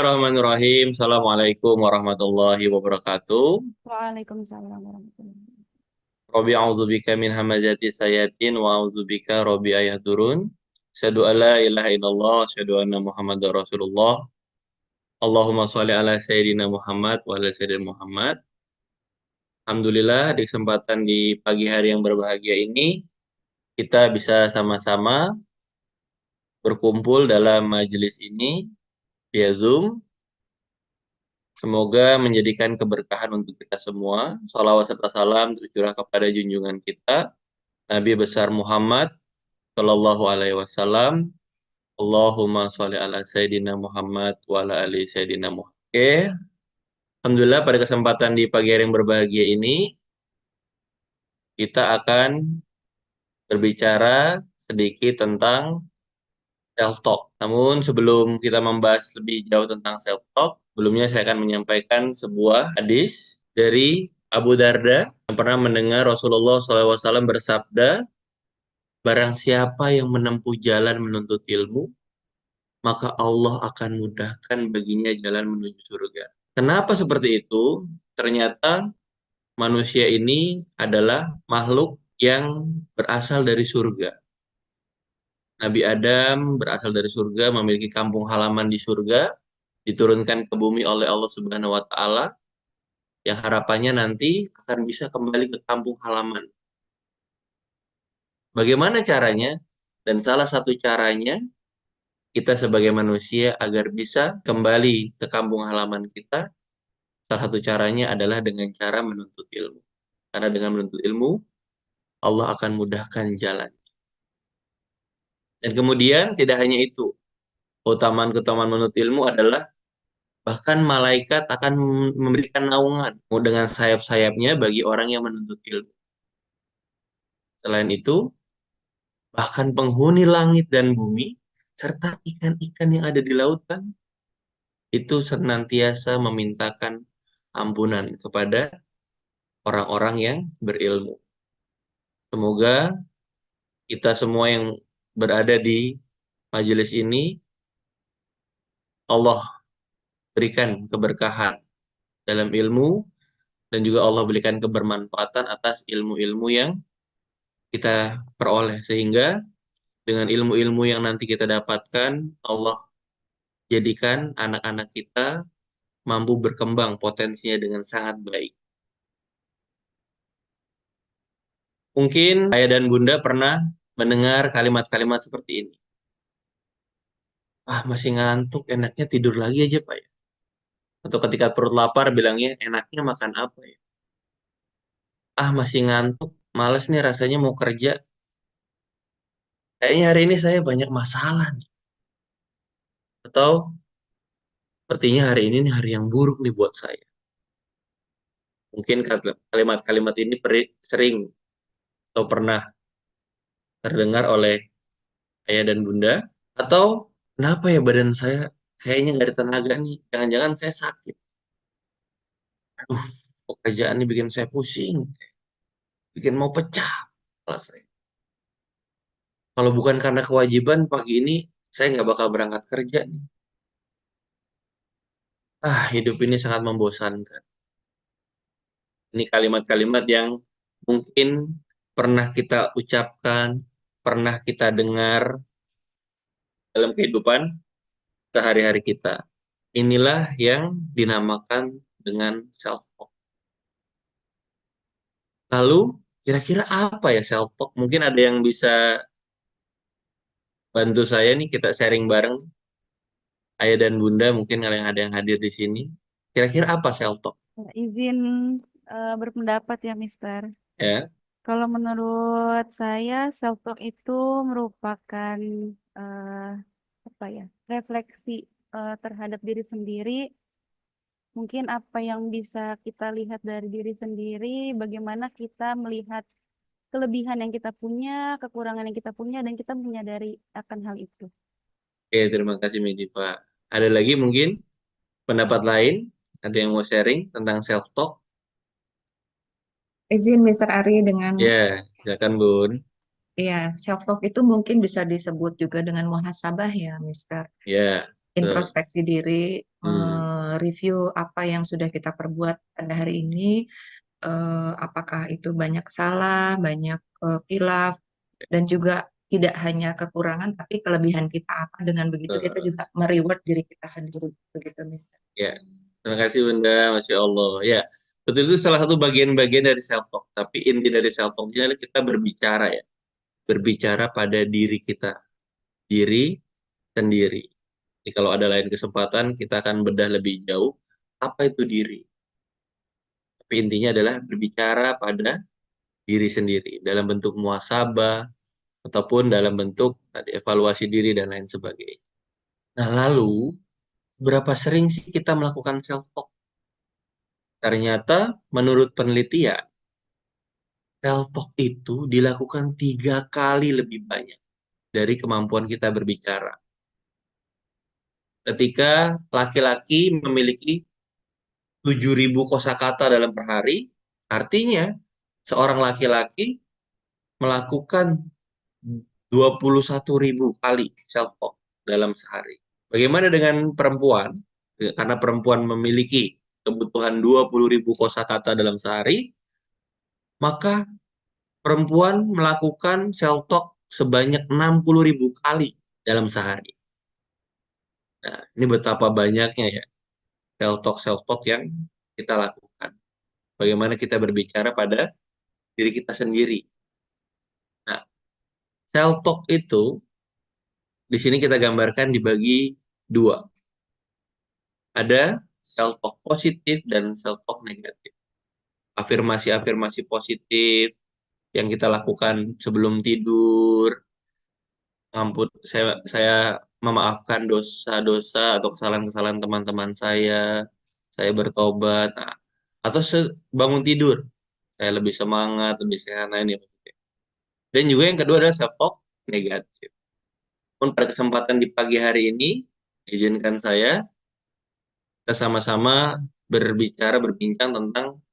Bismillahirrahmanirrahim. Assalamualaikum warahmatullahi wabarakatuh. Waalaikumsalam warahmatullahi wabarakatuh. Rabbi a'udzubika min hamazati sayatin wa a'udzubika rabbi ayahdurun. Asyhadu an la ilaha illallah, asyhadu anna Muhammadar Rasulullah. Allahumma sholli ala sayyidina Muhammad wa ala sayyidina Muhammad. Alhamdulillah di kesempatan di pagi hari yang berbahagia ini kita bisa sama-sama berkumpul dalam majelis ini via Zoom. Semoga menjadikan keberkahan untuk kita semua. Salawat serta salam tercurah kepada junjungan kita, Nabi besar Muhammad Shallallahu Alaihi Wasallam. Allahumma sholli ala Sayyidina Muhammad wa ala ali Sayyidina Muhammad. Oke, Alhamdulillah pada kesempatan di pagi hari yang berbahagia ini, kita akan berbicara sedikit tentang self-talk. Namun sebelum kita membahas lebih jauh tentang self-talk, sebelumnya saya akan menyampaikan sebuah hadis dari Abu Darda yang pernah mendengar Rasulullah SAW bersabda, barang siapa yang menempuh jalan menuntut ilmu, maka Allah akan mudahkan baginya jalan menuju surga. Kenapa seperti itu? Ternyata manusia ini adalah makhluk yang berasal dari surga. Nabi Adam berasal dari surga, memiliki kampung halaman di surga, diturunkan ke bumi oleh Allah Subhanahu wa taala yang harapannya nanti akan bisa kembali ke kampung halaman. Bagaimana caranya? Dan salah satu caranya kita sebagai manusia agar bisa kembali ke kampung halaman kita, salah satu caranya adalah dengan cara menuntut ilmu. Karena dengan menuntut ilmu, Allah akan mudahkan jalan. Dan kemudian tidak hanya itu, keutamaan-keutamaan menuntut ilmu adalah bahkan malaikat akan memberikan naungan dengan sayap-sayapnya bagi orang yang menuntut ilmu. Selain itu, bahkan penghuni langit dan bumi, serta ikan-ikan yang ada di lautan, itu senantiasa memintakan ampunan kepada orang-orang yang berilmu. Semoga kita semua yang berada di majelis ini, Allah berikan keberkahan dalam ilmu, dan juga Allah berikan kebermanfaatan atas ilmu-ilmu yang kita peroleh. Sehingga dengan ilmu-ilmu yang nanti kita dapatkan, Allah jadikan anak-anak kita mampu berkembang potensinya dengan sangat baik. Mungkin ayah dan bunda pernah mendengar kalimat-kalimat seperti ini. Ah, masih ngantuk, enaknya tidur lagi aja, Pak ya. Atau ketika perut lapar bilangnya, enaknya makan apa ya? Ah, masih ngantuk, males nih rasanya mau kerja. Kayaknya hari ini saya banyak masalah nih. Atau sepertinya hari ini nih hari yang buruk nih buat saya. Mungkin kalimat-kalimat ini sering atau pernah terdengar oleh ayah dan bunda. Atau kenapa ya badan saya kayaknya nggak ada tenaga nih. Jangan-jangan saya sakit. Aduh, pekerjaan ini bikin saya pusing. Bikin mau pecah kepala saya. Kalau bukan karena kewajiban pagi ini, saya nggak bakal berangkat kerja nih. Ah, hidup ini sangat membosankan. Ini kalimat-kalimat yang mungkin pernah kita ucapkan, pernah kita dengar dalam kehidupan sehari-hari kita. Inilah yang dinamakan dengan self-talk. Lalu, kira-kira apa ya self-talk? Mungkin ada yang bisa bantu saya nih, kita sharing bareng. Ayah dan bunda mungkin yang ada yang hadir di sini. Kira-kira apa self-talk? Izin berpendapat ya, Mister. Ya, Kalau menurut saya, self talk itu merupakan eh, apa ya, refleksi terhadap diri sendiri. Mungkin apa yang bisa kita lihat dari diri sendiri, bagaimana kita melihat kelebihan yang kita punya, kekurangan yang kita punya, dan kita menyadari akan hal itu. oke, terima kasih Medi Pak. Ada lagi mungkin pendapat lain? Ada yang mau sharing tentang self-talk? Izin Mr. Ari dengan Ya, silakan Bun. ya self talk itu mungkin bisa disebut juga dengan muhasabah ya Mister. Ya, Betul. introspeksi diri, Hmm. review apa yang sudah kita perbuat pada hari ini, apakah itu banyak salah, banyak hilaf, dan juga tidak hanya kekurangan, tapi kelebihan kita apa. Dengan begitu kita Betul. juga mereward diri kita sendiri, begitu, Mister. Ya, terima kasih Bunda, Masya Allah. Ya, betul itu salah satu bagian-bagian dari self talk. Tapi inti dari self talknya adalah kita berbicara ya, berbicara pada diri kita, diri sendiri. Jadi kalau ada lain kesempatan, kita akan bedah lebih jauh apa itu diri. Tapi intinya adalah berbicara pada diri sendiri dalam bentuk muhasabah ataupun dalam bentuk tadi evaluasi diri dan lain sebagainya. Nah, lalu berapa sering sih kita melakukan self talk? Ternyata menurut penelitian self talk itu dilakukan 3 kali lebih banyak dari kemampuan kita berbicara. Ketika laki-laki memiliki 7.000 kosakata dalam per hari, artinya seorang laki-laki melakukan 21.000 kali self talk dalam sehari. Bagaimana dengan perempuan? Karena perempuan memiliki kebutuhan 20.000 kosakata dalam sehari, maka perempuan melakukan self talk sebanyak 60.000 kali dalam sehari. Nah, ini betapa banyaknya ya self talk yang kita lakukan. Bagaimana kita berbicara pada diri kita sendiri. Nah, self talk itu di sini kita gambarkan dibagi dua. Ada self talk positif dan self talk negatif. Afirmasi-afirmasi positif yang kita lakukan sebelum tidur, ngampun saya memaafkan dosa-dosa atau kesalahan-kesalahan teman-teman saya bertobat. Nah, atau bangun tidur, saya lebih semangat, lebih sehat. Nah, ini. Dan juga yang kedua adalah self talk negatif. Pun pada kesempatan di pagi hari ini, izinkan saya kita sama-sama berbincang tentang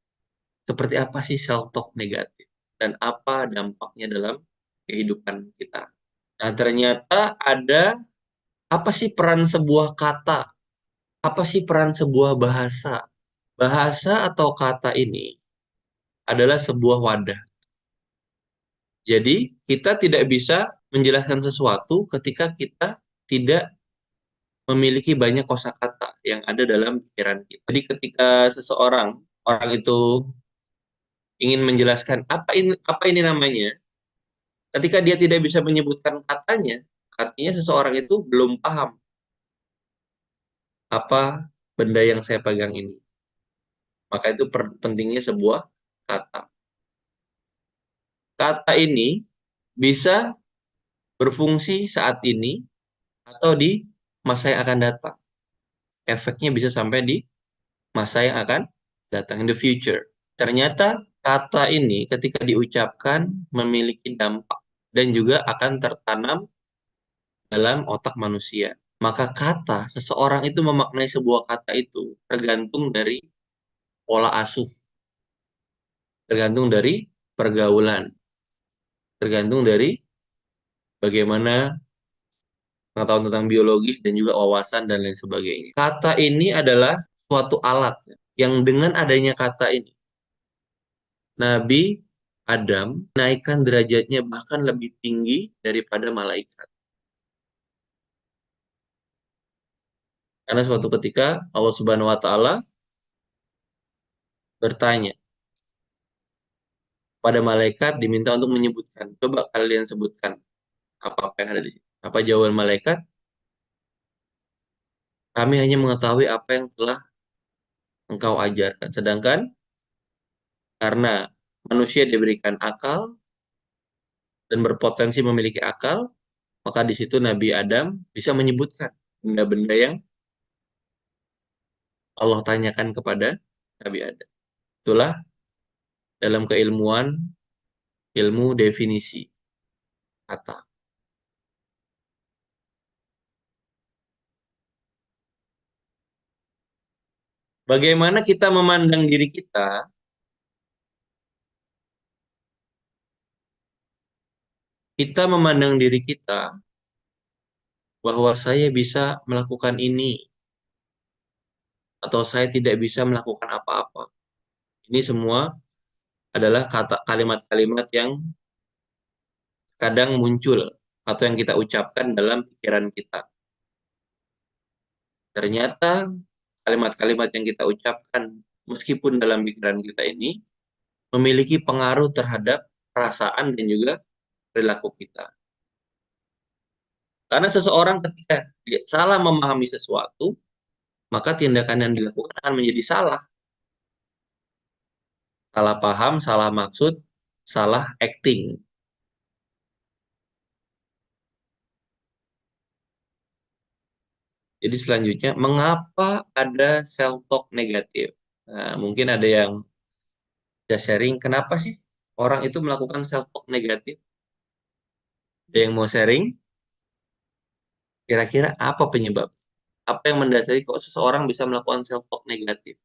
seperti apa sih self talk negatif dan apa dampaknya dalam kehidupan kita. Nah, ternyata ada apa sih peran sebuah kata? Apa sih peran sebuah bahasa? Bahasa atau kata ini adalah sebuah wadah. Jadi, kita tidak bisa menjelaskan sesuatu ketika kita tidak memiliki banyak kosakata yang ada dalam pikiran kita. Jadi, ketika orang itu ingin menjelaskan apa ini namanya, ketika dia tidak bisa menyebutkan katanya, artinya seseorang itu belum paham apa benda yang saya pegang ini. Maka itu pentingnya sebuah kata. Kata ini bisa berfungsi saat ini atau di masa yang akan datang. Efeknya bisa sampai di masa yang akan datang, in the future. Ternyata kata ini ketika diucapkan memiliki dampak dan juga akan tertanam dalam otak manusia. Maka kata seseorang itu memaknai sebuah kata itu tergantung dari pola asuh, tergantung dari pergaulan, tergantung dari bagaimana pengetahuan tentang biologis dan juga wawasan dan lain sebagainya. Kata ini adalah suatu alat yang dengan adanya kata ini, Nabi Adam naikkan derajatnya bahkan lebih tinggi daripada malaikat. Karena suatu ketika Allah Subhanahu wa taala bertanya pada malaikat diminta untuk menyebutkan. Coba kalian sebutkan apa yang ada di sini. Apa jawaban malaikat? Kami hanya mengetahui apa yang telah engkau ajarkan. Sedangkan karena manusia diberikan akal dan berpotensi memiliki akal, maka di situ Nabi Adam bisa menyebutkan benda-benda yang Allah tanyakan kepada Nabi Adam. Itulah dalam keilmuan ilmu definisi kata. Bagaimana kita memandang diri kita, kita memandang diri kita bahwa saya bisa melakukan ini atau saya tidak bisa melakukan apa-apa. Ini semua adalah kalimat-kalimat yang kadang muncul atau yang kita ucapkan dalam pikiran kita. Ternyata kalimat-kalimat yang kita ucapkan meskipun dalam pikiran kita ini memiliki pengaruh terhadap perasaan dan juga perilaku kita. Karena seseorang ketika dia salah memahami sesuatu, maka tindakan yang dilakukan akan menjadi salah. Salah paham, salah maksud, salah acting. Jadi selanjutnya, mengapa ada self-talk negatif? Nah, mungkin ada yang bisa sharing, kenapa sih orang itu melakukan self-talk negatif? Ada yang mau sharing? Kira-kira apa penyebab? Apa yang mendasari kok seseorang bisa melakukan self-talk negatif?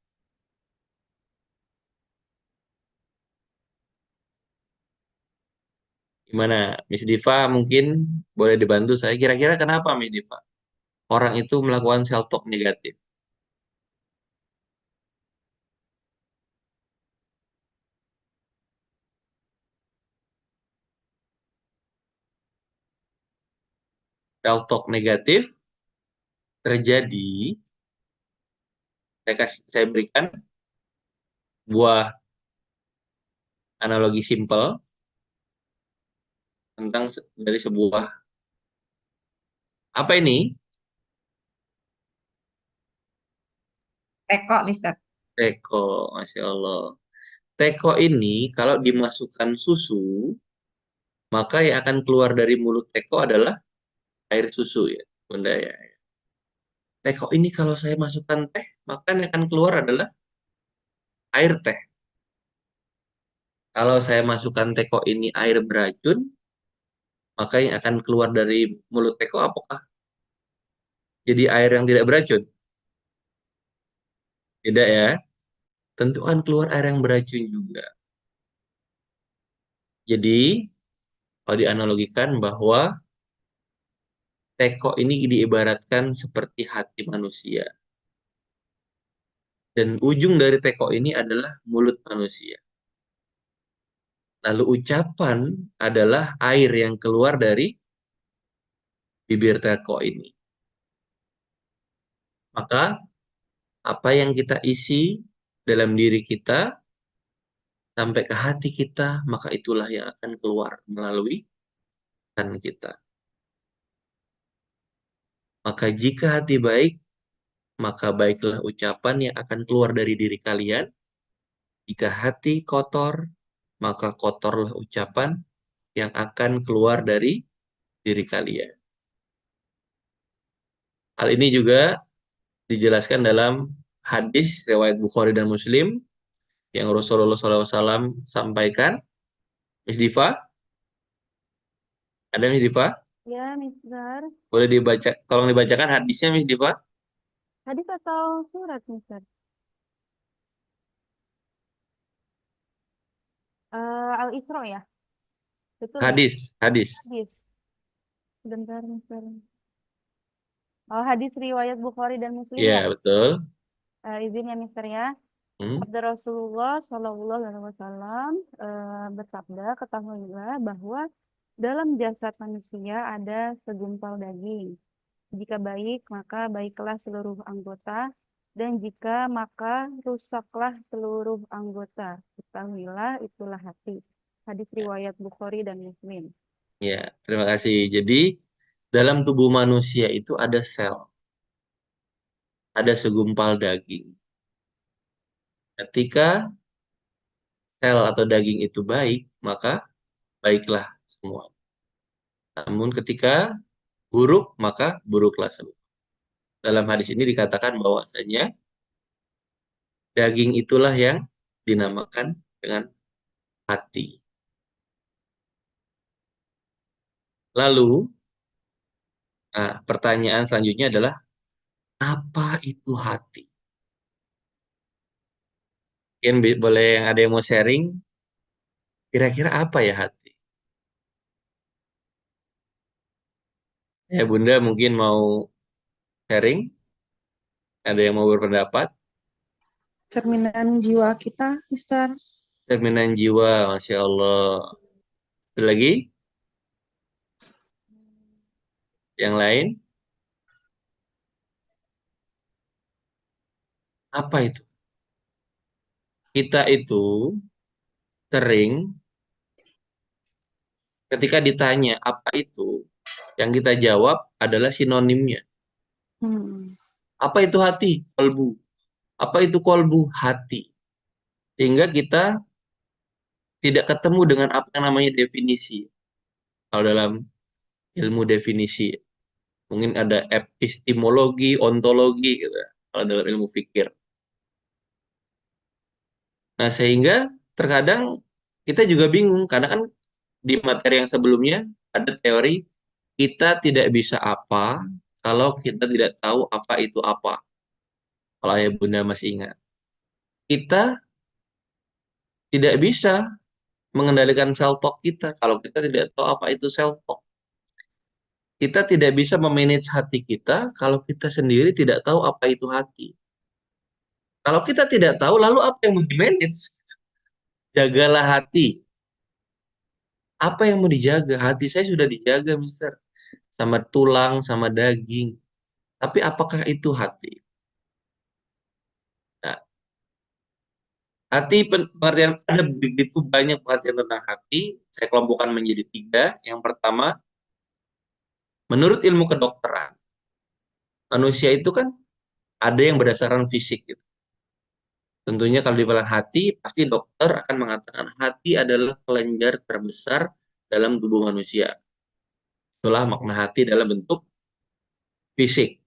Gimana, Miss Diva mungkin boleh dibantu saya. Kira-kira kenapa, Miss Diva? Orang itu melakukan self-talk negatif. Self-talk negatif terjadi, saya berikan buah analogi simpel tentang dari sebuah, apa ini? Teko, Mister. Teko, Masya Allah. Teko ini kalau dimasukkan susu, maka yang akan keluar dari mulut teko adalah air susu ya, Bunda ya. Teko ini kalau saya masukkan teh, maka yang akan keluar adalah air teh. Kalau saya masukkan teko ini air beracun, maka yang akan keluar dari mulut teko apakah jadi air yang tidak beracun? Tidak ya. Tentu kan keluar air yang beracun juga. Jadi, kalau dianalogikan bahwa teko ini diibaratkan seperti hati manusia. Dan ujung dari teko ini adalah mulut manusia. Lalu ucapan adalah air yang keluar dari bibir teko ini. Maka, apa yang kita isi dalam diri kita, sampai ke hati kita, maka itulah yang akan keluar melalui lisan kita. Maka jika hati baik, maka baiklah ucapan yang akan keluar dari diri kalian. Jika hati kotor, maka kotorlah ucapan yang akan keluar dari diri kalian. Hal ini juga dijelaskan dalam hadis riwayat Bukhari dan Muslim yang Rasulullah SAW sampaikan. Miss Diva, ada Miss Diva? Ya, Mister. Boleh dibaca, tolong dibacakan hadisnya Miss Diva? Hadis atau surat, Mister? Al-Isra ya? Betul ya? Hadis, hadis. Hadis. Sebentar, Mister. Oh, hadis riwayat Bukhari dan Muslim ya? Ya, betul. Izin ya, Mister ya. Hmm. Sabda Rasulullah Shallallahu Alaihi Wasallam bersabda, ketahuilah bahwa dalam jasad manusia ada segumpal daging. Jika baik, maka baiklah seluruh anggota, dan jika maka rusaklah seluruh anggota. Ketahuilah itulah hati. Hadis riwayat Bukhari dan Muslim. Ya, terima kasih. Jadi, dalam tubuh manusia itu ada sel, ada segumpal daging. Ketika sel atau daging itu baik, maka baiklah semua. Namun ketika buruk, maka buruklah semua. Dalam hadis ini dikatakan bahwasanya daging itulah yang dinamakan dengan hati. Lalu, pertanyaan selanjutnya adalah, apa itu hati? Mungkin boleh yang ada yang mau sharing, kira-kira apa ya hati? Ya, Bunda mungkin mau sharing, ada yang mau berpendapat? Cerminan jiwa kita, Mister. Cerminan jiwa, Masya Allah. Ada lagi? Yang lain? Apa itu? Kita itu sering ketika ditanya apa itu, yang kita jawab adalah sinonimnya. Hmm. Apa itu hati? Kolbu. Apa itu kolbu? Hati. Sehingga kita tidak ketemu dengan apa yang namanya definisi. Kalau dalam ilmu definisi, mungkin ada epistemologi, ontologi, gitu. Kalau dalam ilmu fikir. Nah, sehingga terkadang kita juga bingung, karena kan di materi yang sebelumnya ada teori kita tidak bisa apa kalau kita tidak tahu apa itu apa. Kalau ayah bunda masih ingat. Kita tidak bisa mengendalikan self talk kita kalau kita tidak tahu apa itu self talk. Kita tidak bisa memanage hati kita kalau kita sendiri tidak tahu apa itu hati. Kalau kita tidak tahu, lalu apa yang mau di-manage? Jagalah hati. Apa yang mau dijaga? Hati saya sudah dijaga, Mister. Sama tulang, sama daging. Tapi apakah itu hati? Nah, hati pengertian ada begitu banyak pengertian tentang hati. Saya kelompokkan menjadi 3. Yang pertama, menurut ilmu kedokteran, manusia itu kan ada yang berdasarkan fisik gitu. Tentunya kalau dibilang hati, pasti dokter akan mengatakan hati adalah kelenjar terbesar dalam tubuh manusia. Itulah makna hati dalam bentuk fisik.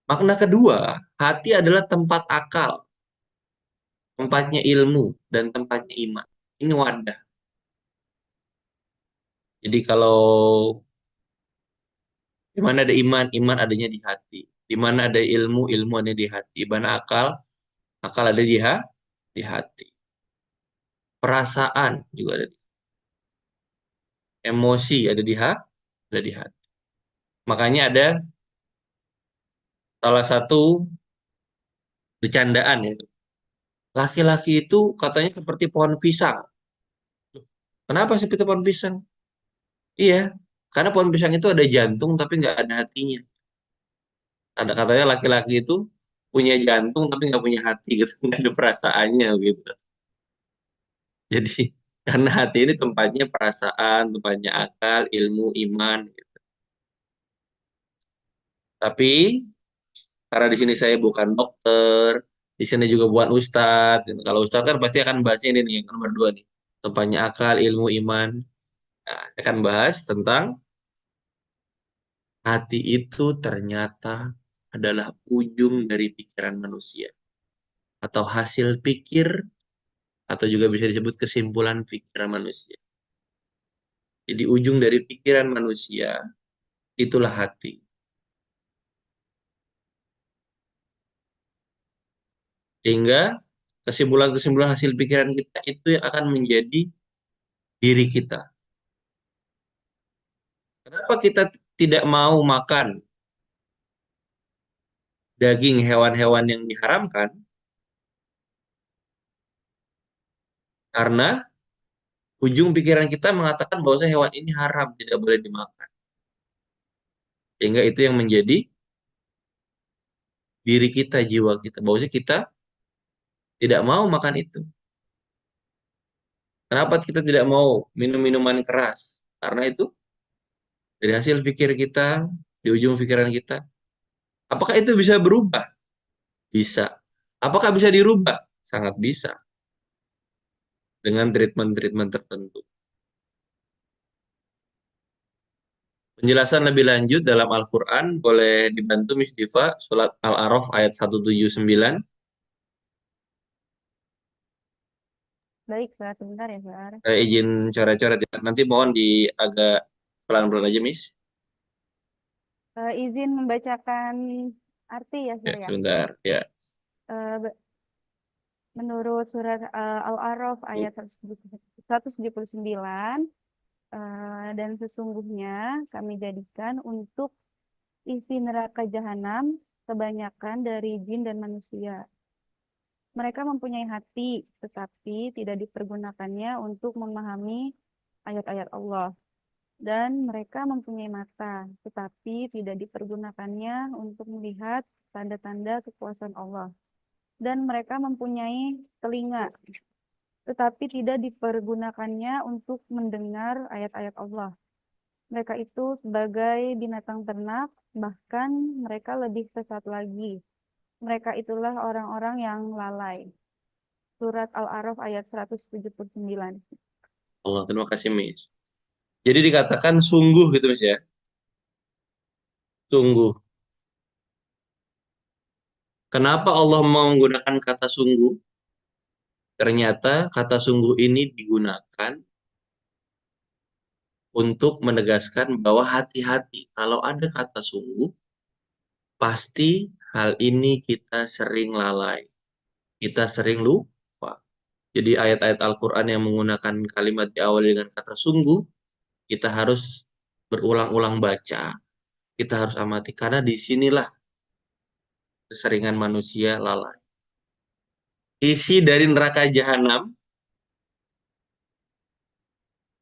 Makna kedua, hati adalah tempat akal, tempatnya ilmu, dan tempatnya iman. Ini wadah. Jadi kalau di mana ada iman, iman adanya di hati. Di mana ada ilmu, ilmu adanya di hati. Di mana akal, akal ada di hati. Perasaan juga ada. Emosi ada di hati. Makanya ada salah satu bercandaan ya. Laki-laki itu katanya seperti pohon pisang. Kenapa seperti pohon pisang? Iya, karena pohon pisang itu ada jantung tapi nggak ada hatinya. Ada katanya laki-laki itu punya jantung tapi nggak punya hati gitu, nggak ada perasaannya gitu. Jadi karena hati ini tempatnya perasaan, tempatnya akal, ilmu, iman. Gitu. Tapi karena di sini saya bukan dokter, di sini juga bukan ustadz. Gitu. Kalau ustadz kan pasti akan bahasnya ini nih yang nomor 2 nih, tempatnya akal, ilmu, iman. Nah, saya akan bahas tentang hati itu ternyata adalah ujung dari pikiran manusia atau hasil pikir atau juga bisa disebut kesimpulan pikiran manusia. Jadi ujung dari pikiran manusia itulah hati. Sehingga kesimpulan-kesimpulan hasil pikiran kita itu yang akan menjadi diri kita. Kenapa kita tidak mau makan daging hewan-hewan yang diharamkan? Karena ujung pikiran kita mengatakan bahwa hewan ini haram, tidak boleh dimakan. Sehingga itu yang menjadi diri kita, jiwa kita. Bahwasanya kita tidak mau makan itu. Kenapa kita tidak mau minum minuman keras? Karena itu dari hasil pikir kita, di ujung pikiran kita. Apakah itu bisa berubah? Bisa. Apakah bisa dirubah? Sangat bisa. Dengan treatment-treatment tertentu. Penjelasan lebih lanjut dalam Al-Quran boleh dibantu Miss Diva, surat Al-A'raf ayat 179. Baik, Sar. Sebentar ya, Sar. Saya izin coret-coret ya. Nanti mohon di agak pelan-pelan aja, Miss. Izin membacakan arti ya, Ya, Sar ya. sebentar. Ya. Menurut surat Al-A'raf ayat 179, Dan sesungguhnya kami jadikan untuk isi neraka jahanam kebanyakan dari jin dan manusia. Mereka mempunyai hati, tetapi tidak dipergunakannya untuk memahami ayat-ayat Allah. Dan mereka mempunyai mata, tetapi tidak dipergunakannya untuk melihat tanda-tanda kekuasaan Allah. Dan mereka mempunyai telinga, tetapi tidak dipergunakannya untuk mendengar ayat-ayat Allah. Mereka itu sebagai binatang ternak, bahkan mereka lebih sesat lagi. Mereka itulah orang-orang yang lalai. Surat Al-A'raf ayat 179. Allah, terima kasih, Miss. Jadi dikatakan sungguh gitu, Miss ya. Sungguh. Kenapa Allah menggunakan kata sungguh? Ternyata kata sungguh ini digunakan untuk menegaskan bahwa hati-hati. Kalau ada kata sungguh, pasti hal ini kita sering lalai. Kita sering lupa. Jadi ayat-ayat Al-Quran yang menggunakan kalimat diawali dengan kata sungguh, kita harus berulang-ulang baca. Kita harus amati. Karena disinilah keseringan manusia lalai. Isi dari neraka jahanam,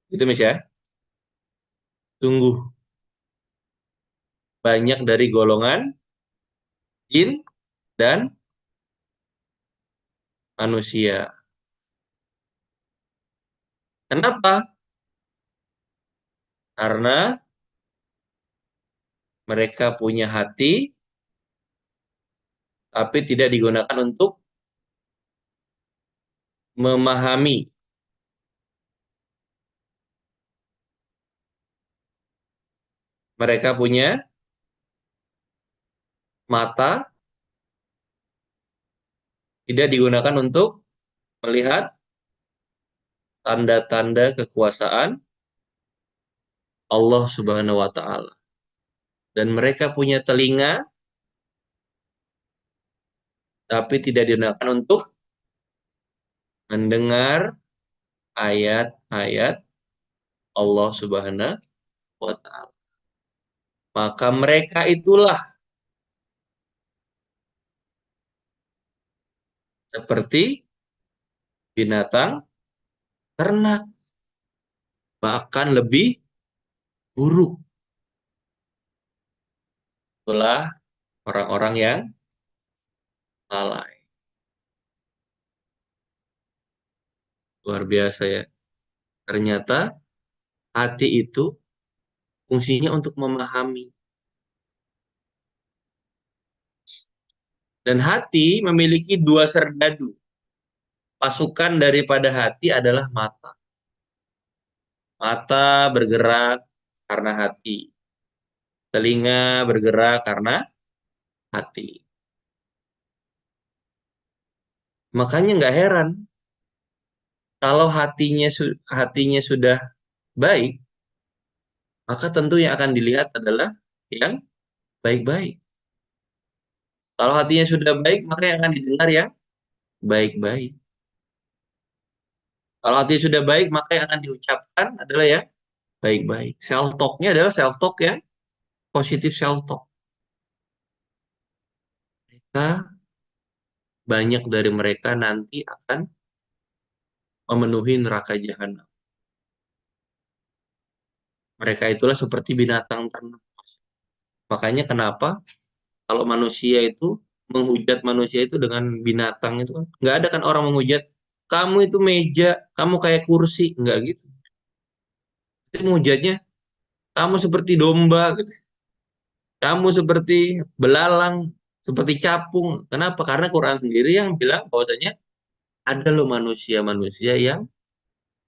itu Mas ya, sungguh banyak dari golongan jin dan manusia. Kenapa? Karena mereka punya hati, tapi tidak digunakan untuk memahami. Mereka punya mata, tidak digunakan untuk melihat tanda-tanda kekuasaan Allah Subhanahu wa Ta'ala. Dan mereka punya telinga, tapi tidak digunakan untuk mendengar ayat-ayat Allah Subhanahu wa Ta'ala. Maka mereka itulah seperti binatang ternak, bahkan lebih buruk. Itulah orang-orang yang lalai. Luar biasa ya. Ternyata hati itu fungsinya untuk memahami. Dan hati memiliki dua serdadu. Pasukan daripada hati adalah mata. Mata bergerak karena hati. Telinga bergerak karena hati. Makanya nggak heran kalau hatinya sudah baik, maka tentu yang akan dilihat adalah yang baik-baik. Kalau hatinya sudah baik, maka yang akan didengar yang baik-baik. Kalau hatinya sudah baik, maka yang akan diucapkan adalah yang baik-baik. Self-talk-nya adalah self-talk yang positif self-talk. Banyak dari mereka nanti akan memenuhi neraka jahanam. Mereka itulah seperti binatang ternak. Makanya kenapa kalau manusia itu menghujat manusia itu dengan binatang itu kan nggak ada kan orang menghujat kamu itu meja, kamu kayak kursi, nggak gitu. Itu menghujatnya kamu seperti domba gitu. Kamu seperti belalang, seperti capung. Kenapa? Karena Quran sendiri yang bilang bahwasanya ada loh manusia-manusia yang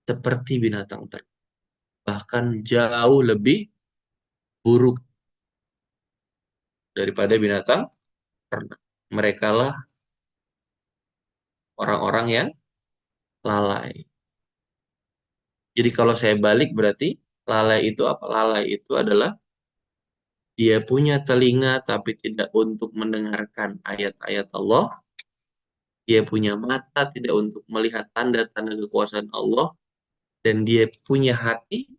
seperti binatang ternak. Bahkan jauh lebih buruk daripada binatang ternak. Mereka lah orang-orang yang lalai. Jadi kalau saya balik berarti lalai itu apa? Lalai itu adalah dia punya telinga tapi tidak untuk mendengarkan ayat-ayat Allah. Dia punya mata tidak untuk melihat tanda-tanda kekuasaan Allah. Dan dia punya hati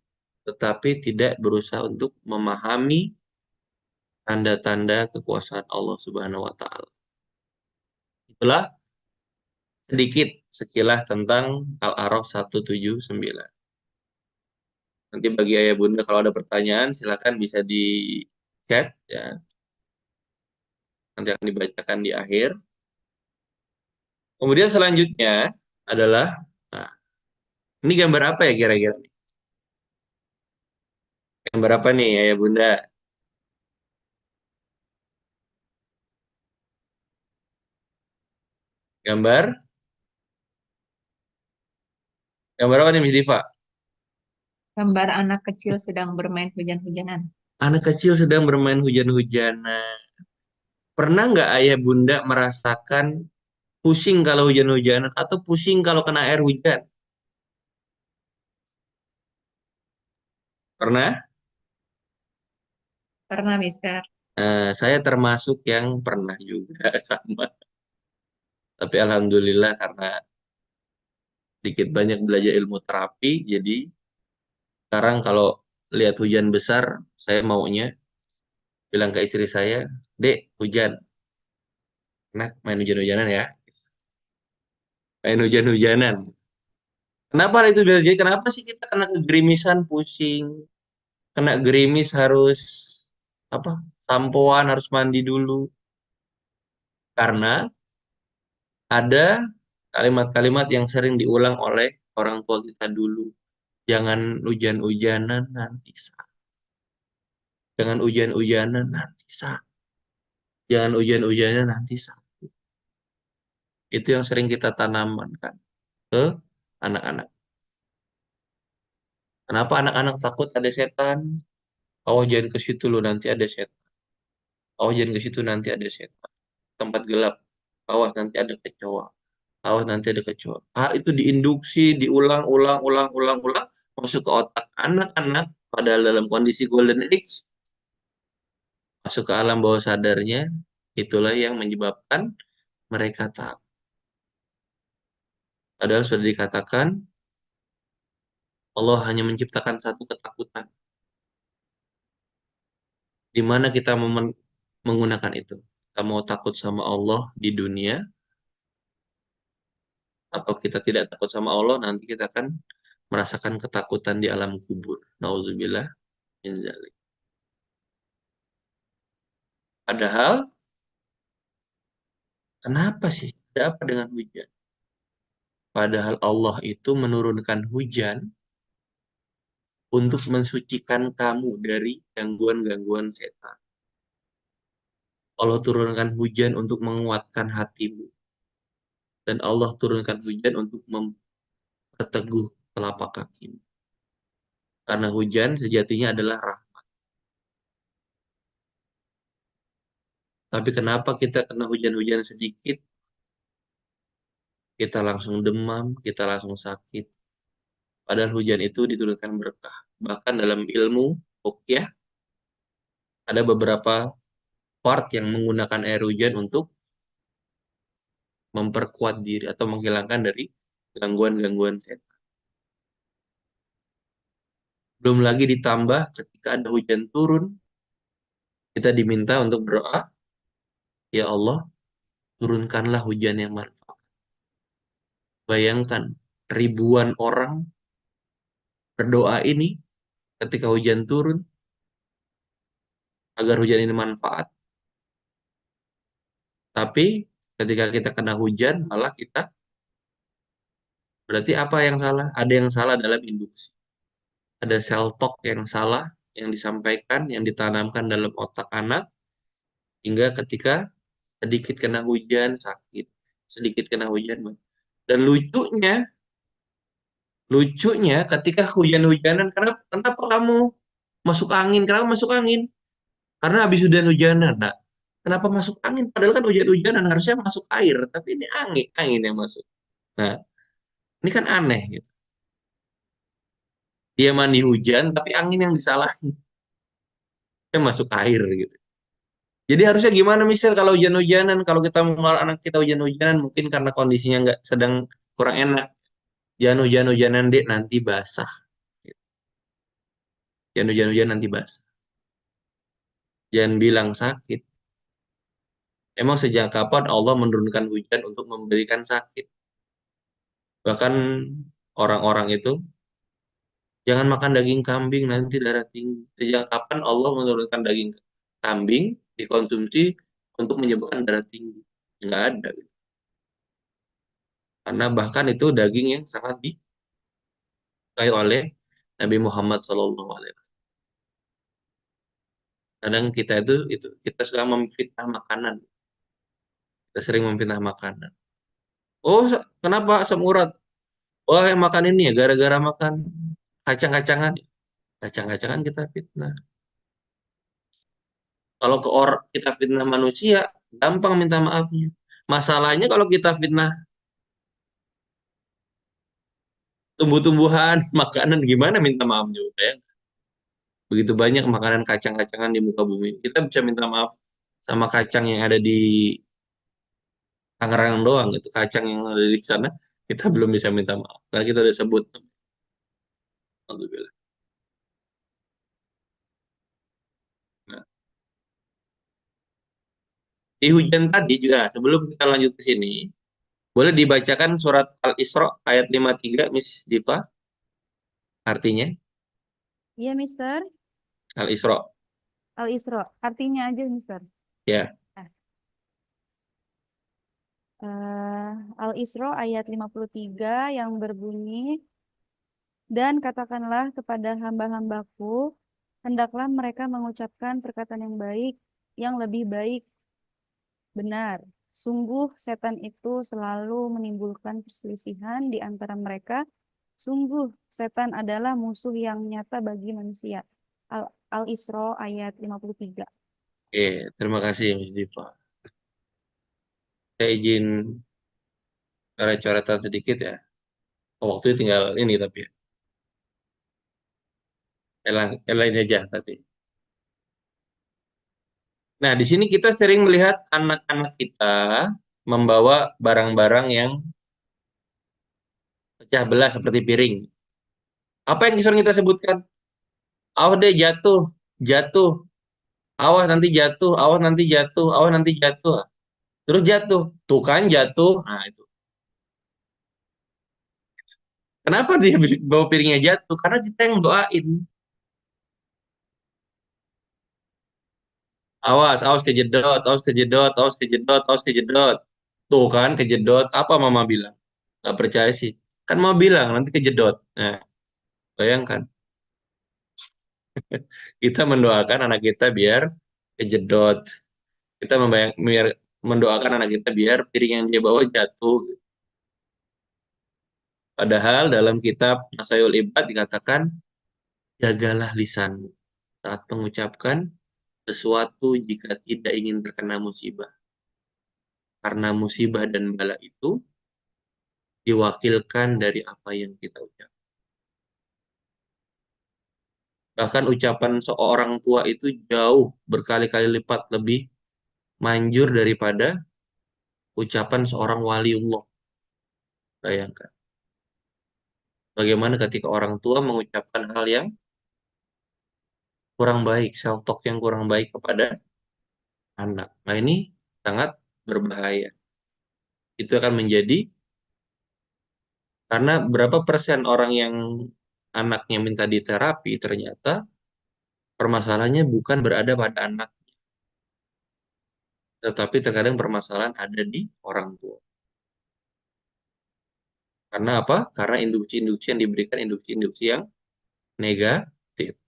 tetapi tidak berusaha untuk memahami tanda-tanda kekuasaan Allah Subhanahu wa taala. Itulah sedikit sekilas tentang Al-A'raf 179. Nanti bagi ayah bunda kalau ada pertanyaan silakan bisa di chat ya. Nanti akan dibacakan di akhir. Kemudian selanjutnya adalah, nah, ini gambar apa ya kira-kira? Gambar apa nih ayah bunda? Gambar? Gambar apa nih Miss Diva? Gambar anak kecil sedang bermain hujan-hujanan. Anak kecil sedang bermain hujan-hujanan. Pernah nggak ayah bunda merasakan pusing kalau hujan-hujanan atau pusing kalau kena air hujan? Pernah? Pernah, Mister? Saya termasuk yang pernah juga sama. Tapi alhamdulillah karena dikit banyak belajar ilmu terapi, jadi sekarang kalau lihat hujan besar, saya maunya bilang ke istri saya, Dek, hujan. Nah, main hujan-hujanan ya. Main hujan-hujanan. Kenapa hal itu jadi? Kenapa sih kita kena kegerimisan pusing? Kena gerimis harus apa? Sampoan harus mandi dulu. Karena ada kalimat-kalimat yang sering diulang oleh orang tua kita dulu. Jangan hujan-hujanan nanti sakit. Jangan hujan-hujanan nanti sakit. Jangan hujan-hujanan nanti sakit. Itu yang sering kita tanamkan kan ke anak-anak. Kenapa anak-anak takut ada setan? Oh jangan ke situ loh nanti ada setan. Oh jangan ke situ nanti ada setan. Tempat gelap. Awas nanti ada kecoa. Awas nanti ada kecoa. Itu diinduksi, diulang-ulang, masuk ke otak anak-anak padahal dalam kondisi golden age, masuk ke alam bawah sadarnya, itulah yang menyebabkan mereka takut. Padahal sudah dikatakan Allah hanya menciptakan satu ketakutan. Di mana kita menggunakan itu? Kita mau takut sama Allah di dunia, atau kita tidak takut sama Allah, nanti kita akan merasakan ketakutan di alam kubur. Nauzubillah min dzalik. Padahal, kenapa sih? Ada apa dengan hujan? Padahal Allah itu menurunkan hujan untuk mensucikan kamu dari gangguan-gangguan setan. Allah turunkan hujan untuk menguatkan hatimu. Dan Allah turunkan hujan untuk memperteguh telapak kakimu. Karena hujan sejatinya adalah rahmat. Tapi kenapa kita kena hujan-hujan sedikit, kita langsung demam, kita langsung sakit. Padahal hujan itu diturunkan berkah. Bahkan dalam ilmu ruqyah ada beberapa part yang menggunakan air hujan untuk memperkuat diri atau menghilangkan dari gangguan-gangguan setan. Belum lagi ditambah ketika ada hujan turun, kita diminta untuk berdoa, ya Allah, turunkanlah hujan yang manfaat. Bayangkan, ribuan orang berdoa ini ketika hujan turun, agar hujan ini manfaat. Tapi ketika kita kena hujan, malah kita, berarti apa yang salah? Ada yang salah dalam induksi. Ada self talk yang salah, yang disampaikan, yang ditanamkan dalam otak anak, hingga ketika sedikit kena hujan, sakit. Sedikit kena hujan. Dan lucunya ketika hujan-hujanan, kenapa kamu masuk angin? Kenapa masuk angin? Karena habis hujan-hujanan. Nah, kenapa masuk angin? Padahal kan hujan-hujanan harusnya masuk air, tapi ini angin yang masuk. Nah, ini kan aneh gitu. Dia mandi hujan, tapi angin yang disalahin. Dia masuk air gitu. Jadi harusnya gimana misal kalau hujan-hujanan, kalau kita mau anak kita hujan-hujanan, mungkin karena kondisinya nggak sedang kurang enak. Jangan hujan-hujanan dek, nanti basah. Jangan hujan-hujan nanti basah. Jangan bilang sakit. Emang sejak kapan Allah menurunkan hujan untuk memberikan sakit? Bahkan orang-orang itu jangan makan daging kambing nanti darah tinggi. Sejak kapan Allah menurunkan daging kambing dikonsumsi untuk menyebabkan darah tinggi? Nggak ada. Karena bahkan itu daging yang sangat disukai oleh Nabi Muhammad SAW. Kadang kita itu kita suka memfitnah makanan. Kita sering memfitnah makanan. Oh, kenapa asam urat? Oh, yang makan ini ya gara-gara makan kacang-kacangan. Kacang-kacangan kita fitnah. Kalau kita fitnah manusia, gampang minta maafnya. Masalahnya kalau kita fitnah tumbuh-tumbuhan, makanan, gimana minta maafnya? Udah ya. Begitu banyak makanan kacang-kacangan di muka bumi. Kita bisa minta maaf sama kacang yang ada di Tangerang doang. Itu kacang yang ada di sana. Kita belum bisa minta maaf. Karena kita udah sebut. Alhamdulillah. Nah, di hujan tadi juga, sebelum kita lanjut ke sini, boleh dibacakan surat Al-Isra ayat 53, Miss Diva, artinya? Iya, Mister. Al-Isra. Al-Isra. Artinya aja, Mister. Ya, Al-Isra ayat 53 yang berbunyi, dan katakanlah kepada hamba-hambaku, hendaklah mereka mengucapkan perkataan yang baik, yang lebih baik, benar. Sungguh setan itu selalu menimbulkan perselisihan di antara mereka. Sungguh setan adalah musuh yang nyata bagi manusia. Al-Isra ayat 53. oke. Terima kasih, Miss Diva. Saya izin coret-coretan sedikit ya. Waktu tinggal ini tapi ya. Lain aja tadi. Nah, di sini kita sering melihat anak-anak kita membawa barang-barang yang pecah belah seperti piring. Apa yang sering kita sebutkan? Awas deh jatuh, jatuh, awas nanti jatuh, awas nanti jatuh, awas nanti jatuh. Terus jatuh, tuh kan jatuh. Nah itu. Kenapa dia bawa piringnya jatuh? Karena kita yang doain. Awas, awas kejedot, awas kejedot, awas kejedot, awas kejedot. Tuh kan kejedot. Apa mama bilang? Gak percaya sih. Kan mama bilang nanti kejedot. Nah, bayangkan. Kita mendoakan anak kita biar kejedot. Kita mendoakan anak kita biar piring yang dia bawa jatuh. Padahal dalam kitab Nasaiul Ibad dikatakan, jagalah lisanmu saat mengucapkan sesuatu jika tidak ingin terkena musibah. Karena musibah dan bala itu diwakilkan dari apa yang kita ucapkan. Bahkan ucapan seorang tua itu jauh berkali-kali lipat lebih manjur daripada ucapan seorang waliullah. Bayangkan. Bagaimana ketika orang tua mengucapkan hal yang kurang baik, self-talk yang kurang baik kepada anak. Nah ini sangat berbahaya. Itu akan menjadi, karena berapa persen orang yang anaknya minta diterapi, ternyata permasalahannya bukan berada pada anak, tetapi terkadang permasalahan ada di orang tua. Karena apa? Karena induksi-induksi yang diberikan, induksi-induksi yang negatif.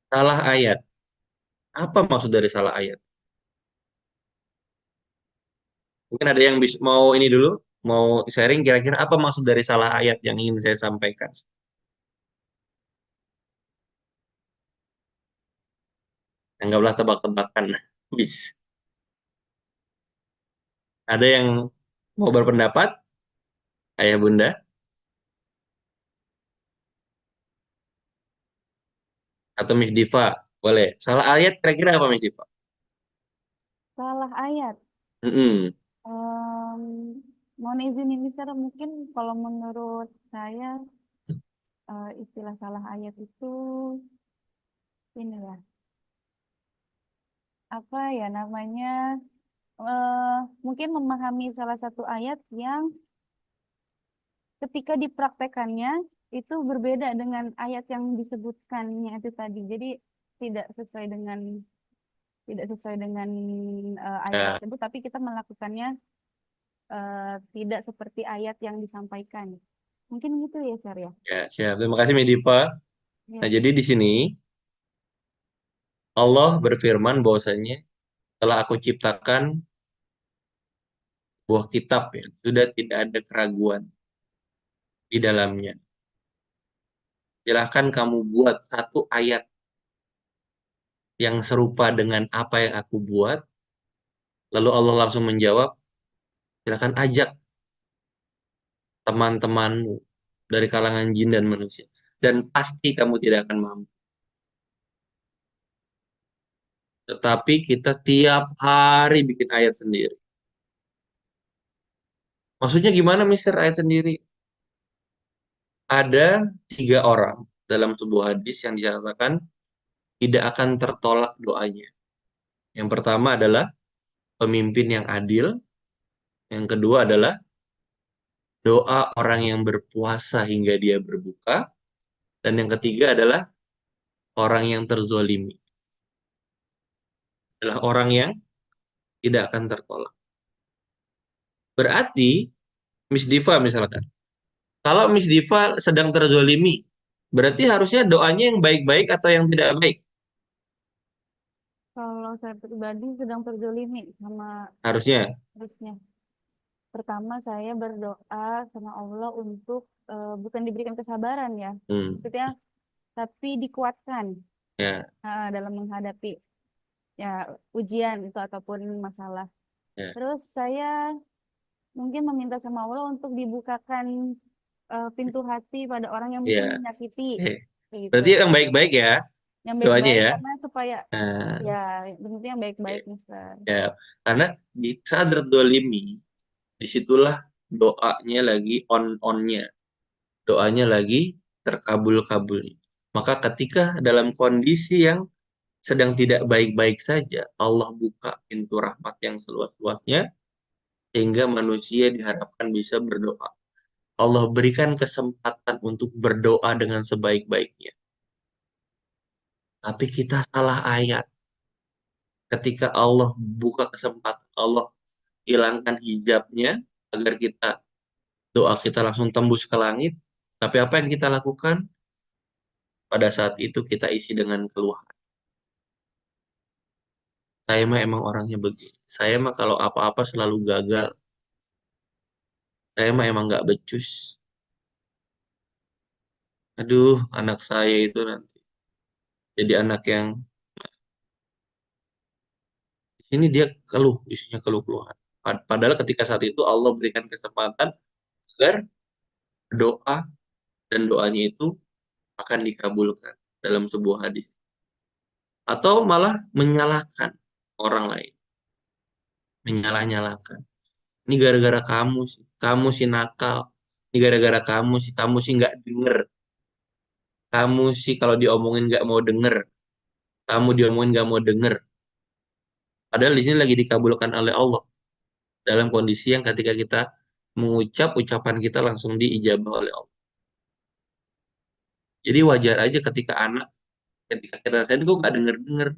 Salah ayat. Apa maksud dari salah ayat? Mungkin ada yang mau ini dulu, mau sharing kira-kira apa maksud dari salah ayat yang ingin saya sampaikan. Anggaplah tebak-tebakan. Bis. Ada yang mau berpendapat? Ayah bunda? Atau Miss Diva? Boleh. Salah ayat kira-kira apa Miss Diva? Salah ayat. Mm-mm. Em, Mohon izin ini, Mister, mungkin kalau menurut saya istilah salah ayat itu ini ya, apa ya namanya, mungkin memahami salah satu ayat yang ketika dipraktekannya itu berbeda dengan ayat yang disebutkannya itu tadi. Jadi tidak sesuai dengan tidak sesuai dengan ayat Ya, tersebut, tapi kita melakukannya tidak seperti ayat yang disampaikan. Mungkin gitu ya, Sar ya. ya, siap. Terima kasih Mediva. Nah, Ya. jadi di sini Allah berfirman bahwasanya telah aku ciptakan buah kitab yang sudah tidak ada keraguan di dalamnya. Silahkan kamu buat satu ayat yang serupa dengan apa yang aku buat. Lalu Allah langsung menjawab, silahkan ajak teman-temanmu dari kalangan jin dan manusia. Dan pasti kamu tidak akan mampu. Tetapi kita tiap hari bikin ayat sendiri. Maksudnya gimana, Mister, ayat sendiri? Ada 3 orang dalam sebuah hadis yang dinyatakan tidak akan tertolak doanya. Yang pertama adalah pemimpin yang adil. Yang kedua adalah doa orang yang berpuasa hingga dia berbuka. Dan yang ketiga adalah orang yang terzolimi. Adalah orang yang tidak akan tertolak. Berarti, Miss Diva misalkan, kalau Miss Diva sedang terzolimi, berarti harusnya doanya yang baik-baik atau yang tidak baik? Kalau saya pribadi sedang terzolimi sama Harusnya. harusnya. Pertama saya berdoa sama Allah untuk bukan diberikan kesabaran ya, Hmm, maksudnya tapi dikuatkan ya, dalam menghadapi ya ujian itu ataupun masalah. ya, Terus saya mungkin meminta sama Allah untuk dibukakan pintu hati pada orang yang mungkin ya. menyakiti gitu. Berarti yang baik-baik ya Yang doanya baik-baik ya. karena supaya Nah, ya bentuknya yang baik-baik, ya, Mister. ya. Karena di saat terzolimi, disitulah doanya lagi on-onnya. Doanya lagi terkabul-kabul. Maka ketika dalam kondisi yang sedang tidak baik-baik saja, Allah buka pintu rahmat yang seluas-luasnya, sehingga manusia diharapkan bisa berdoa. Allah berikan kesempatan untuk berdoa dengan sebaik-baiknya. Tapi kita salah ayat. Ketika Allah buka kesempatan, Allah hilangkan hijabnya, agar doa kita langsung tembus ke langit. Tapi apa yang kita lakukan? Pada saat itu kita isi dengan keluhan. Saya mah emang orangnya begini. Saya mah kalau apa-apa selalu gagal. Saya mah emang nggak becus. Aduh, anak saya itu nanti jadi anak yang di sini dia keluh, isinya keluh-keluhan. Padahal ketika saat itu Allah berikan kesempatan agar doa dan doanya itu akan dikabulkan dalam sebuah hadis. Atau malah menyalahkan orang lain, menyalah-nyalahkan. Ini gara-gara kamu sih nakal. Ini gara-gara kamu sih nggak denger. Kamu sih kalau diomongin nggak mau denger. Kamu diomongin nggak mau denger. Padahal di sini lagi dikabulkan oleh Allah dalam kondisi yang ketika kita mengucap ucapan kita langsung diijabah oleh Allah. Jadi wajar aja ketika kita rasain kok nggak denger-denger.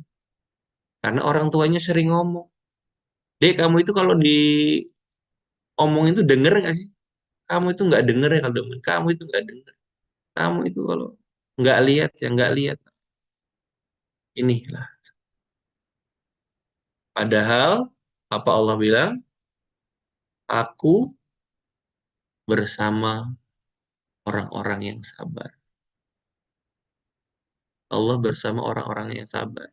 Karena orang tuanya sering ngomong. Dek, kamu itu kalau diomongin tuh denger nggak sih? Kamu itu nggak denger ya kalau diomongin. Kamu itu nggak denger. Kamu itu kalau nggak lihat ya nggak lihat. Inilah. Padahal apa Allah bilang? Aku bersama orang-orang yang sabar. Allah bersama orang-orang yang sabar.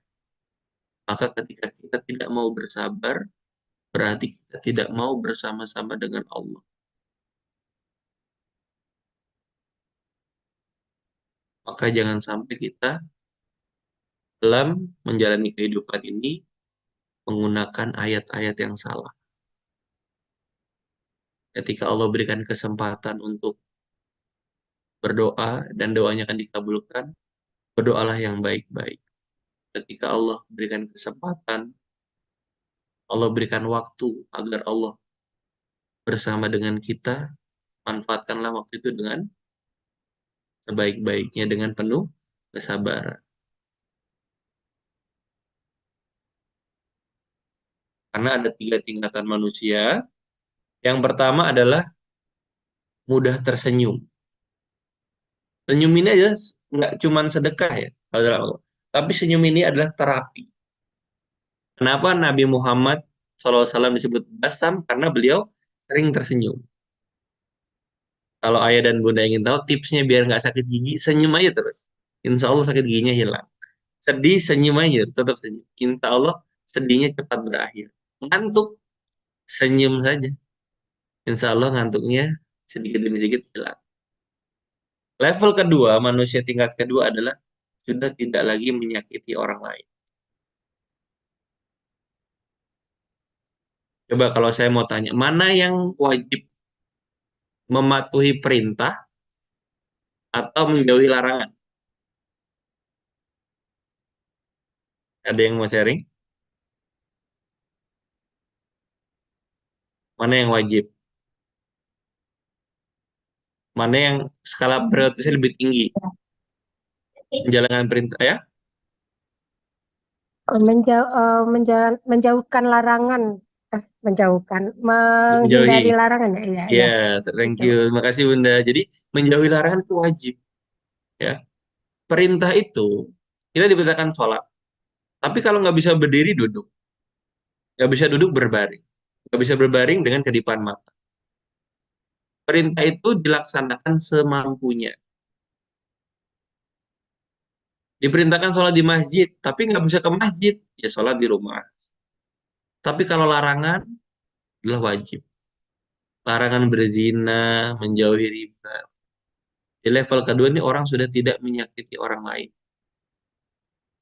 Maka ketika kita tidak mau bersabar, berarti kita tidak mau bersama-sama dengan Allah. Maka jangan sampai kita dalam menjalani kehidupan ini menggunakan ayat-ayat yang salah. ketika Allah berikan kesempatan untuk berdoa dan doanya akan dikabulkan, berdoalah yang baik-baik. Ketika Allah berikan kesempatan, Allah berikan waktu agar Allah bersama dengan kita, manfaatkanlah waktu itu dengan sebaik-baiknya, dengan penuh kesabaran. Karena ada 3 tingkatan manusia. Yang pertama adalah mudah tersenyum. Senyum ini aja nggak cuma sedekah ya, kalau dalam Allah. Tapi senyum ini adalah terapi. Kenapa Nabi Muhammad SAW disebut basam? Karena beliau sering tersenyum. Kalau ayah dan bunda ingin tahu tipsnya biar nggak sakit gigi, senyum aja terus. Insya Allah sakit giginya hilang. Sedih, senyum aja, tetap senyum. Insya Allah sedihnya cepat berakhir. Ngantuk, senyum saja. Insya Allah ngantuknya sedikit demi sedikit hilang. Level kedua, manusia tingkat kedua adalah sudah tidak lagi menyakiti orang lain. Coba kalau saya mau tanya, mana yang wajib mematuhi perintah atau menjauhi larangan? Ada yang mau sharing? Mana yang wajib? Mana yang skala prioritasnya lebih tinggi? Menjalankan perintah ya? Menjauhkan larangan, menghindari Menjauhi. larangan ya, iya, Ya, iya, thank itu. you. Terima kasih Bunda. Jadi menjauhi larangan itu wajib. Ya, perintah itu kita diperintahkan sholat. Tapi kalau nggak bisa berdiri duduk, nggak bisa duduk berbaring, nggak bisa berbaring dengan kedipan mata. Perintah itu dilaksanakan semampunya. Diperintahkan sholat di masjid, tapi nggak bisa ke masjid, ya sholat di rumah. Tapi kalau larangan adalah wajib. Larangan berzina, menjauhi riba. Di level kedua ini orang sudah tidak menyakiti orang lain.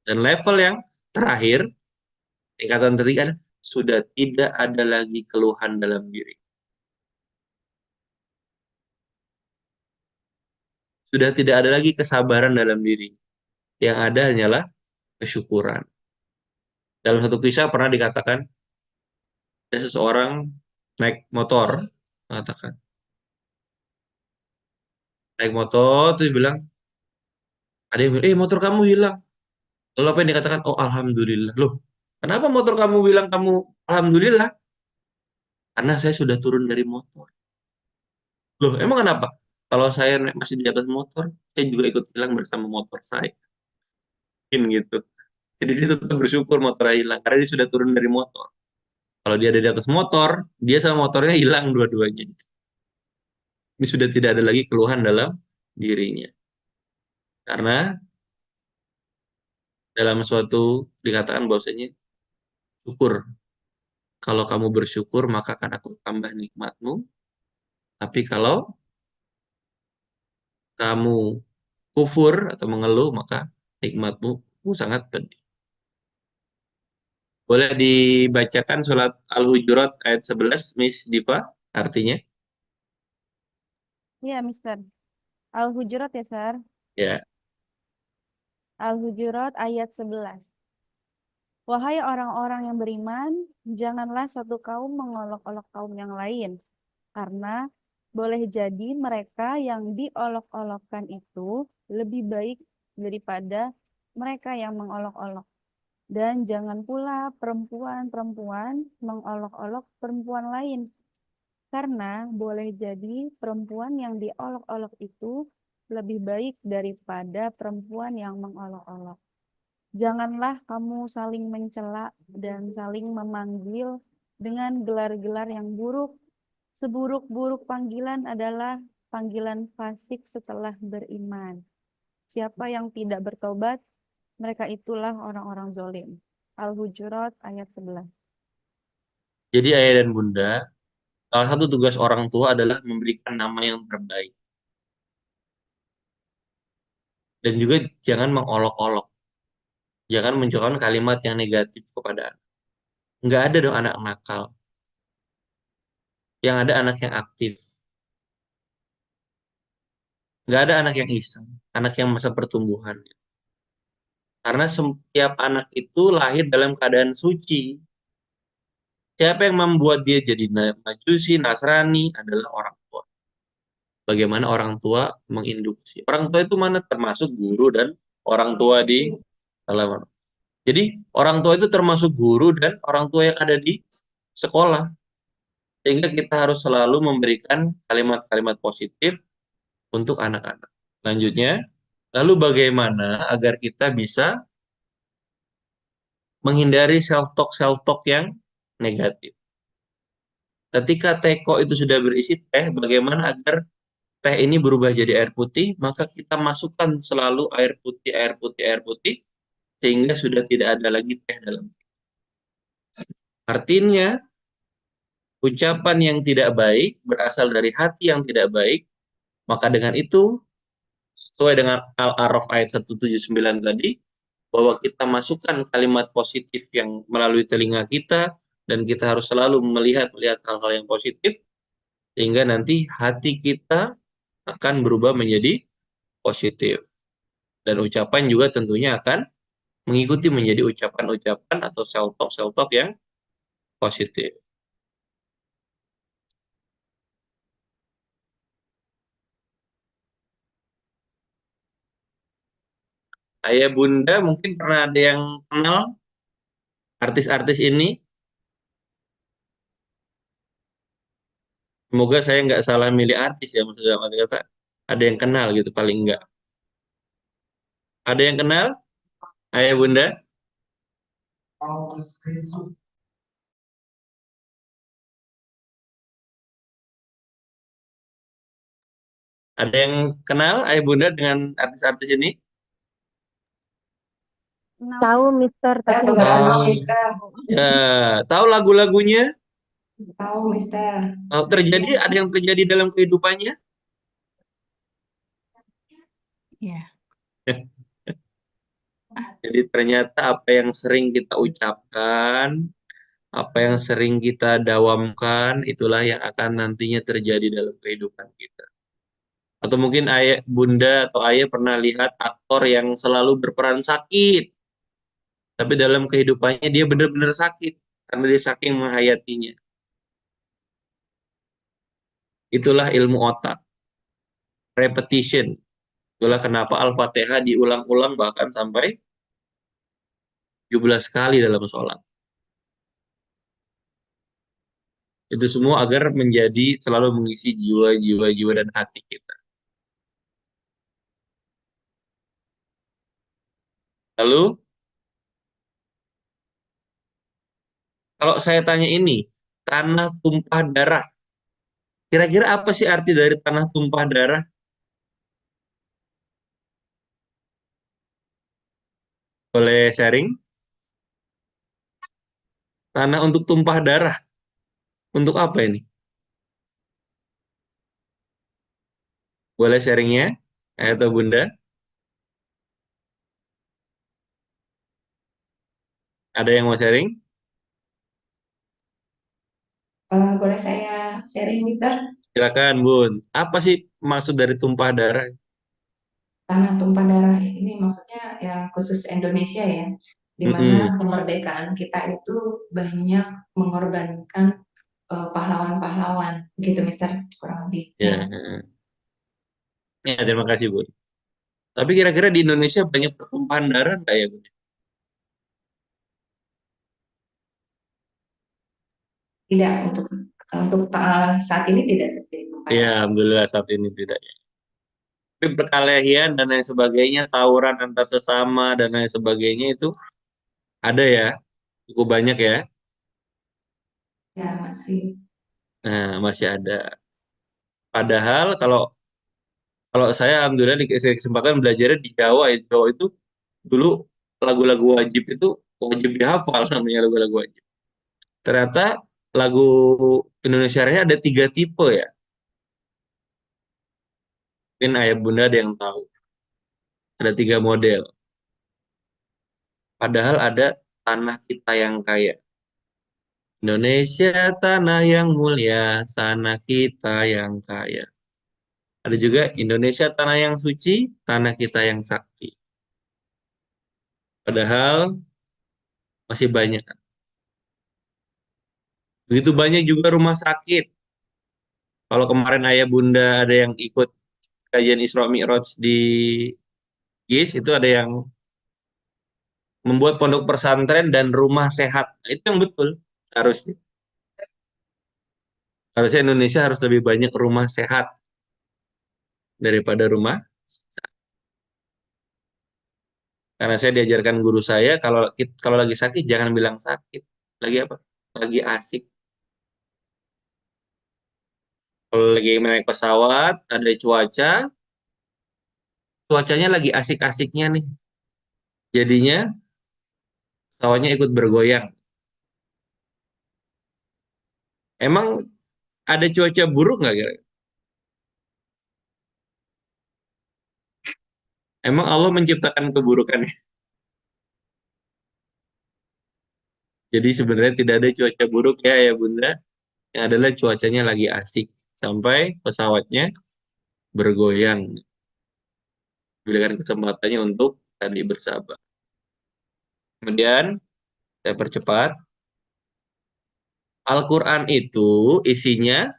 Dan level yang terakhir, tingkatan ketiga adalah sudah tidak ada lagi keluhan dalam diri. Sudah tidak ada lagi kesabaran dalam diri. Yang ada hanyalah kesyukuran. Dalam satu kisah pernah dikatakan, ada seseorang naik motor, mengatakan, naik motor, terus bilang, ada yang bilang, motor kamu hilang. Lalu apa yang dikatakan? Oh, alhamdulillah. Loh, kenapa motor kamu bilang kamu alhamdulillah? Karena saya sudah turun dari motor. Loh, emang kenapa? Kalau saya masih di atas motor, saya juga ikut hilang bersama motor saya. Mungkin gitu. Jadi dia tetap bersyukur motornya hilang, karena dia sudah turun dari motor. Kalau dia ada di atas motor, dia sama motornya hilang dua-duanya. Ini sudah tidak ada lagi keluhan dalam dirinya. Karena dalam suatu dikatakan bahwasanya syukur. Kalau kamu bersyukur, maka akan aku tambah nikmatmu. Tapi kalau kamu kufur atau mengeluh, maka nikmatmu sangat pedih. Boleh dibacakan surat Al-Hujurat ayat 11, Miss Diva, artinya? Iya, Mister. Al-Hujurat ya, Sir. Ya, Al-Hujurat ayat 11. Wahai orang-orang yang beriman, janganlah suatu kaum mengolok-olok kaum yang lain, karena boleh jadi mereka yang diolok-olokkan itu lebih baik daripada mereka yang mengolok-olok. Dan jangan pula perempuan-perempuan mengolok-olok perempuan lain, karena boleh jadi perempuan yang diolok-olok itu lebih baik daripada perempuan yang mengolok-olok. Janganlah kamu saling mencela dan saling memanggil dengan gelar-gelar yang buruk. Seburuk-buruk panggilan adalah panggilan fasik setelah beriman. Siapa yang tidak bertobat, mereka itulah orang-orang zalim. Al-Hujurat ayat 11. jadi ayah dan bunda, salah satu tugas orang tua adalah memberikan nama yang terbaik. Dan juga jangan mengolok-olok. Jangan mengucapkan kalimat yang negatif kepada anak. Nggak ada dong anak nakal yang ada anak yang aktif. Nggak ada anak yang iseng, anak yang masa pertumbuhan. Karena setiap anak itu lahir dalam keadaan suci. Siapa yang membuat dia jadi Majusi, Nasrani adalah orang tua. Bagaimana orang tua menginduksi. Orang tua itu mana termasuk guru dan orang tua di dalam. Jadi orang tua itu termasuk guru dan orang tua yang ada di sekolah. Sehingga kita harus selalu memberikan kalimat-kalimat positif untuk anak-anak. Selanjutnya, lalu bagaimana agar kita bisa menghindari self-talk yang negatif. Ketika teko itu sudah berisi teh, bagaimana agar teh ini berubah jadi air putih, maka kita masukkan selalu air putih, air putih, air putih, sehingga sudah tidak ada lagi teh dalam. Artinya, ucapan yang tidak baik berasal dari hati yang tidak baik, maka dengan itu, sesuai dengan Al-A'raf ayat 179 tadi, bahwa kita masukkan kalimat positif yang melalui telinga kita, dan kita harus selalu melihat hal-hal yang positif, sehingga nanti hati kita akan berubah menjadi positif. Dan ucapan juga tentunya akan mengikuti menjadi ucapan-ucapan atau self-talk yang positif. Ayah bunda mungkin pernah ada yang kenal artis-artis ini. Semoga saya nggak salah milih artis ya, maksudnya kata ada yang kenal gitu paling nggak. Ada yang kenal ayah bunda? Ada yang kenal ayah bunda dengan artis-artis ini? Tahu Mister, tapi Saya nggak kenal, kenal. Mister. Ya, tahu lagu-lagunya? Tahu, Mister. Terjadi ada yang terjadi dalam kehidupannya? Iya. Jadi ternyata apa yang sering kita ucapkan, apa yang sering kita dawamkan, itulah yang akan nantinya terjadi dalam kehidupan kita. Atau mungkin ayah, bunda atau ayah pernah lihat aktor yang selalu berperan sakit, tapi dalam kehidupannya dia benar-benar sakit karena dia saking menghayatinya. Itulah ilmu otak, repetition. Itulah kenapa Al-Fatihah diulang-ulang bahkan sampai 17 kali dalam sholat. Itu semua agar menjadi selalu mengisi jiwa dan hati kita. Lalu, kalau saya tanya ini, tanah tumpah darah. Kira-kira apa sih arti dari tanah tumpah darah? Boleh sharing? Tanah untuk tumpah darah. Untuk apa ini? Boleh sharingnya? Atau bunda? Ada yang mau sharing? Boleh saya sharing, Mister? Silakan, Bun. Apa sih maksud dari tumpah darah? Tanah tumpah darah ini maksudnya ya khusus Indonesia ya, di mana Mm-mm. kemerdekaan kita itu banyak mengorbankan pahlawan-pahlawan, gitu, Mister, kurang lebih. Ya, Ya, ya, terima kasih, Bun. Tapi kira-kira di Indonesia banyak pertumpahan darah nggak ya, Bun? tidak saat ini tidak terjadi tumpah Ya, darah. alhamdulillah saat ini tidak. Tapi perkelahian dan lain sebagainya, tawuran antar sesama dan lain sebagainya itu ada ya, cukup banyak ya. Ya, masih. Nah, masih ada. Padahal kalau kalau saya alhamdulillah dikasih kesempatan belajarnya di Jawa, ya. Jawa itu dulu lagu-lagu wajib itu wajib dihafal namanya lagu-lagu wajib. Ternyata lagu Indonesia Raya ada 3 tipe ya. Mungkin ayah bunda ada yang tahu. Ada 3 model. Padahal ada tanah kita yang kaya. Indonesia tanah yang mulia, tanah kita yang kaya. Ada juga Indonesia tanah yang suci, tanah kita yang sakti. Padahal masih banyak. Begitu banyak juga rumah sakit. Kalau kemarin ayah bunda ada yang ikut kajian Isra Mi'raj di GIS, itu ada yang membuat pondok pesantren dan rumah sehat. Nah, itu yang betul. Harusnya. Harusnya Indonesia harus lebih banyak rumah sehat daripada rumah sakit. Karena saya diajarkan guru saya, kalau lagi sakit jangan bilang sakit. Lagi apa? Lagi asik. Kalau lagi naik pesawat, ada cuacanya lagi asik-asiknya nih. Jadinya pesawatnya ikut bergoyang. Emang ada cuaca buruk nggak kira? Emang Allah menciptakan keburukan ya? Jadi sebenarnya tidak ada cuaca buruk ya bunda. Yang adalah cuacanya lagi asik. Sampai pesawatnya bergoyang. Berikan kesempatannya untuk tadi bersabar. Kemudian saya percepat. Al-Quran itu isinya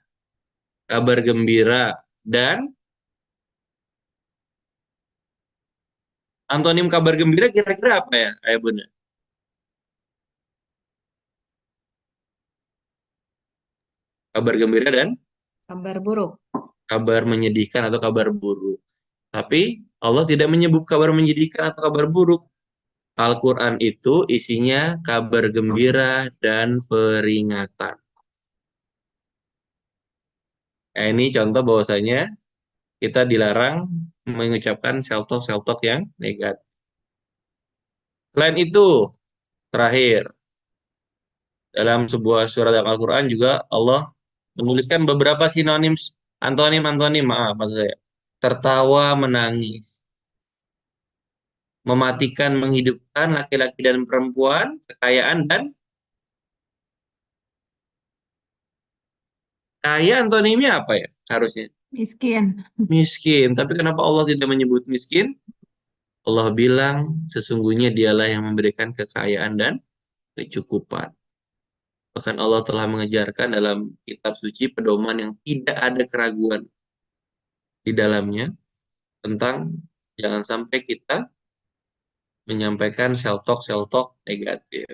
kabar gembira dan antonim kabar gembira kira-kira apa ya, ayah bunda? Kabar gembira dan Kabar buruk. kabar menyedihkan atau kabar buruk. Tapi Allah tidak menyebut kabar menyedihkan atau kabar buruk. Al-Quran itu isinya kabar gembira dan peringatan. Nah, ini contoh bahwasanya kita dilarang mengucapkan self-talk yang negatif. Selain itu, terakhir, dalam sebuah surat Al-Quran juga Allah menuliskan beberapa antonim, maksud saya. Tertawa, menangis. Mematikan, menghidupkan laki-laki dan perempuan, kekayaan dan kaya antonimnya apa ya harusnya? Miskin. Miskin. Tapi kenapa Allah tidak menyebut miskin? Allah bilang sesungguhnya dialah yang memberikan kekayaan dan kecukupan. Bahkan Allah telah mengejarkan dalam kitab suci pedoman yang tidak ada keraguan di dalamnya tentang jangan sampai kita menyampaikan self-talk negatif.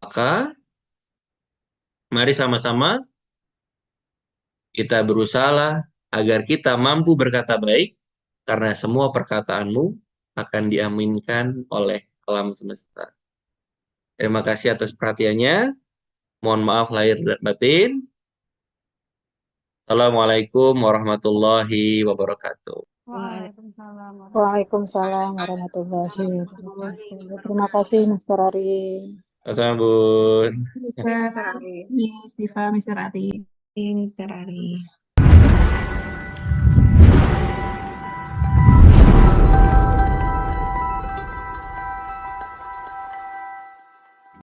Maka mari sama-sama kita berusaha agar kita mampu berkata baik karena semua perkataanmu akan diaminkan oleh alam semesta. Terima kasih atas perhatiannya. Mohon maaf lahir dan batin. Assalamualaikum warahmatullahi wabarakatuh. Waalaikumsalam Waalaikumsalam warahmatullahi wabarakatuh. Terima kasih, Mr. Ari. Sama-sama, Bun. Mr. Ari. Yes, Diva, Mr. Ari. Mr. Ari.